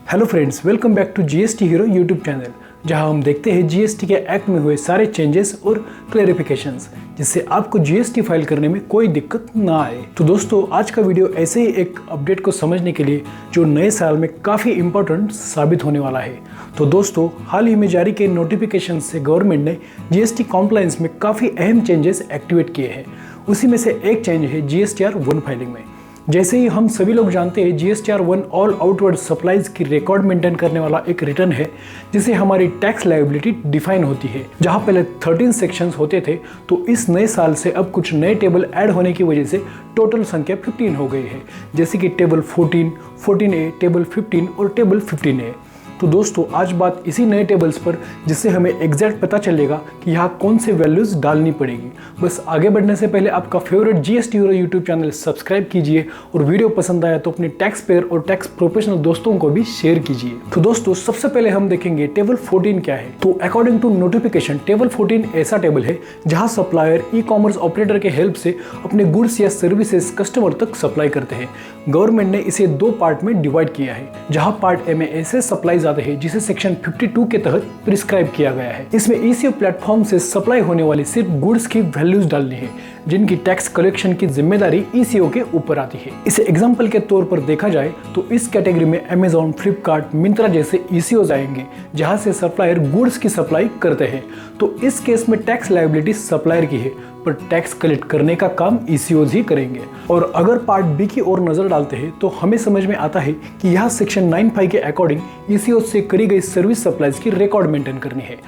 Hello friends, welcome back to GST hero YouTube channel, जहां हम देखते हैं जीएसटी के एक्ट में हुए सारे चेंजेस और क्लैरिफिकेशंस, जिससे आपको जीएसटी फाइल करने में कोई दिक्कत ना आए। तो दोस्तों, आज का वीडियो ऐसे ही एक अपडेट को समझने के लिए जो नए साल में काफ़ी इंपॉर्टेंट साबित होने वाला है। तो दोस्तों, हाल ही में जारी किए नोटिफिकेशन से गवर्नमेंट ने जीएसटी कॉम्प्लायंस में काफ़ी अहम चेंजेस एक्टिवेट किए हैं। उसी में से एक चेंज है जीएसटीआर 1 फाइलिंग में। जैसे ही हम सभी लोग जानते हैं, जीएसटीआर 1 ऑल आउटवर्ड सप्लाईज की रिकॉर्ड मेंटेन करने वाला एक रिटर्न है, जिससे हमारी टैक्स लायबिलिटी डिफाइन होती है। जहां पहले 13 सेक्शंस होते थे, तो इस नए साल से अब कुछ नए टेबल ऐड होने की वजह से टोटल संख्या 15 हो गई है, जैसे कि टेबल 14, 14A, टेबल 15 और टेबल 15A। तो दोस्तों, आज बात इसी नए टेबल्स पर, जिससे हमें एग्जैक्ट पता चलेगा कि यहाँ कौन से वैल्यूज डालनी पड़ेगी। बस आगे बढ़ने से पहले आपका favourite GST hero YouTube channel subscribe कीजिए, और वीडियो पसंद आया तो अपने टैक्स पेयर और टैक्स प्रोफेशनल दोस्तों को भी शेयर कीजिए। तो दोस्तों, सबसे पहले हम देखेंगे टेबल 14 क्या है। तो अकॉर्डिंग टू नोटिफिकेशन, टेबल 14 ऐसा टेबल है जहाँ सप्लायर ई कॉमर्स ऑपरेटर के हेल्प से अपने गुड्स या सर्विसेज कस्टमर तक सप्लाई करते हैं। गवर्नमेंट ने इसे 2 पार्ट में डिवाइड किया है, जहाँ पार्ट ए में ऐसे सप्लाई आते हैं जिसे सेक्शन 52 के तहत प्रिस्क्राइब किया गया है। इसमें ईसीओ प्लेटफॉर्म से सप्लाई होने वाली सिर्फ गुड्स की वैल्यूज डालनी है, जिनकी टैक्स कलेक्शन की जिम्मेदारी ईसीओ के ऊपर आती है। इसे एग्जांपल के तौर पर देखा जाए तो इस कैटेगरी में अमेजॉन, फ्लिपकार्ट, मिंत्रा जैसे ईसीओज आएंगे, जहां से सप्लायर गुड्स की सप्लाई करते हैं। तो इस केस में टैक्स लायबिलिटी सप्लायर की है, पर टैक्स कलेक्ट करने का काम ईसीओज ही करेंगे। और अगर पार्ट बी की ओर नजर डालते हैं तो हमें समझ में आता है कि यहाँ सेक्शन 95 के अकॉर्डिंग ईसीओज से करी गई सर्विस सप्लाईज की रिकॉर्ड मेंटेन करनी है।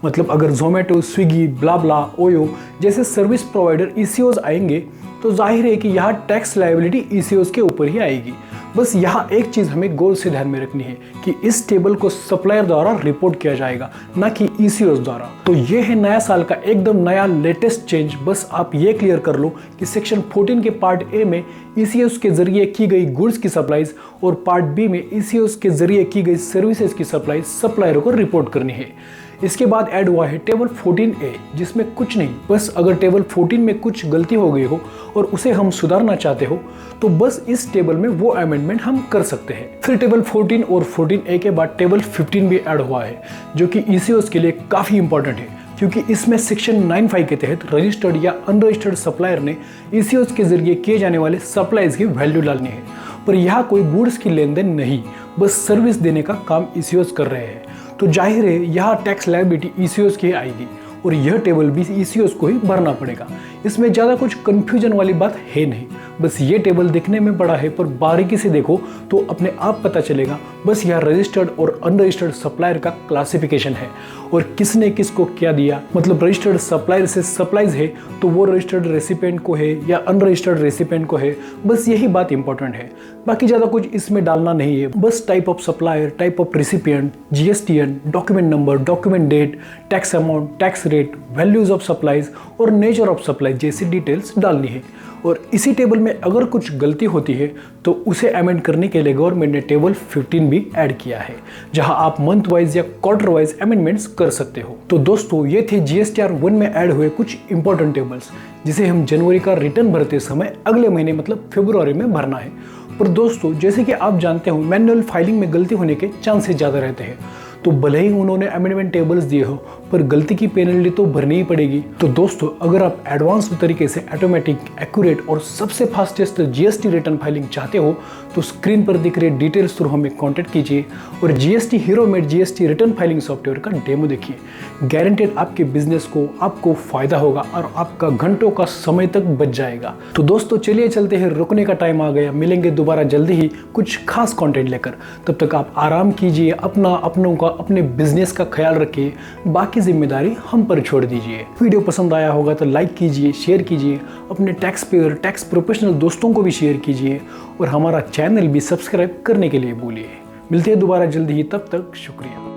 मतलब अगर जोमेटो, स्विगी, ब्लाब्ला, ओयो जैसे सर्विस प्रोवाइडर ईसीओज आएंगे, तो जाहिर है कि यहाँ टैक्स लायबिलिटी ईसीओज के ऊपर ही आएगी। बस यहाँ एक चीज़ हमें गौर से ध्यान में रखनी है कि इस टेबल को सप्लायर द्वारा रिपोर्ट किया जाएगा, ना कि ईसीओज द्वारा। तो ये है नया साल का एकदम नया लेटेस्ट चेंज। बस आप ये क्लियर कर लो कि सेक्शन 14 के पार्ट ए में ईसीओज के जरिए की गई गुड्स की सप्लाईज और पार्ट बी में ईसीओज के जरिए की गई सर्विसेज की सप्लाई सप्लायरों को रिपोर्ट करनी है। इसके बाद ऐड हुआ है टेबल 14A, जिसमें कुछ नहीं, बस अगर टेबल 14 में कुछ गलती हो गई हो और उसे हम सुधारना चाहते हो, तो बस इस टेबल में वो अमेंडमेंट हम कर सकते हैं। फिर टेबल 14 और 14A के बाद टेबल 15 भी ऐड हुआ है, जो कि ईसीओज के लिए काफ़ी इंपॉर्टेंट है, क्योंकि इसमें सेक्शन 95 के तहत रजिस्टर्ड या अनरजिस्टर्ड सप्लायर ने ईसीओज के जरिए किए जाने वाले सप्लाईज की वैल्यू डालनी है। पर यहाँ कोई गुड्स की लेन देन नहीं, बस सर्विस देने का काम ईसीओज कर रहे हैं। तो जाहिर है यहाँ टैक्स लायबिलिटी ईसीओज की आएगी, और यह टेबल भी ईसीओज को ही भरना पड़ेगा। इसमें ज़्यादा कुछ कन्फ्यूजन वाली बात है नहीं। बस ये टेबल दिखने में बड़ा है, पर बारीकी से देखो तो अपने आप पता चलेगा। बस यह रजिस्टर्ड और अनरजिस्टर्ड सप्लायर का क्लासिफिकेशन है, और किसने किसको क्या दिया। मतलब रजिस्टर्ड सप्लायर से सप्लाईज है तो वो रजिस्टर्ड रेसिपिएंट को है या अनरजिस्टर्ड रेसिपिएंट को है। बस यही बात इंपॉर्टेंट है, बाकी ज़्यादा कुछ इसमें डालना नहीं है। बस type of supplier, type of recipient, GSTN, document number, document date, tax amount, tax rate, values of supplies और नेचर ऑफ सप्लाई जैसी डिटेल्स डालनी है। और इसी टेबल में अगर कुछ गलती होती है तो उसे अमेंड करने के लिए गवर्नमेंट ने टेबल 15 भी ऐड किया है, जहां आप मंथ वाइज या क्वार्टर वाइज अमेंडमेंट्स कर सकते हो। तो दोस्तों, ये थे जीएसटीआर 1 में ऐड हुए कुछ इंपॉर्टेंट टेबल्स, जिसे हम जनवरी का रिटर्न भरते समय अगले महीने मतलब फरवरी में भरना है। पर दोस्तों, जैसे कि आप जानते हो, मैनुअल फाइलिंग में गलती होने के चांसेस ज़्यादा रहते हैं। तो भले ही उन्होंने अमेंडमेंट टेबल्स दिए हो, पर गलती की पेनल्टी तो भरनी ही पड़ेगी। तो दोस्तों, अगर आप एडवांस तरीके से ऑटोमेटिक, एक्यूरेट और सबसे फास्टेस्ट जीएसटी रिटर्न फाइलिंग चाहते हो, तो स्क्रीन पर दिख रहे डिटेल्स थ्रू हमें कांटेक्ट कीजिए और GST hero made GST return filing software का डेमो देखिए। गारंटेड आपके बिजनेस को आपको फायदा होगा और आपका घंटों का समय तक बच जाएगा। तो दोस्तों, चलिए चलते हैं, रुकने का टाइम आ गया। मिलेंगे दोबारा जल्दी ही कुछ खास कंटेंट लेकर। तब तक आप आराम कीजिए, अपनों का, अपने बिजनेस का ख्याल रखिए। बाकी जिम्मेदारी हम पर छोड़ दीजिए। वीडियो पसंद आया होगा तो लाइक कीजिए, शेयर कीजिए, अपने टैक्स पेयर, टैक्स प्रोफेशनल दोस्तों को भी शेयर कीजिए, और हमारा चैनल भी सब्सक्राइब करने के लिए भूलिए। मिलते हैं दोबारा जल्दी ही, तब तक शुक्रिया।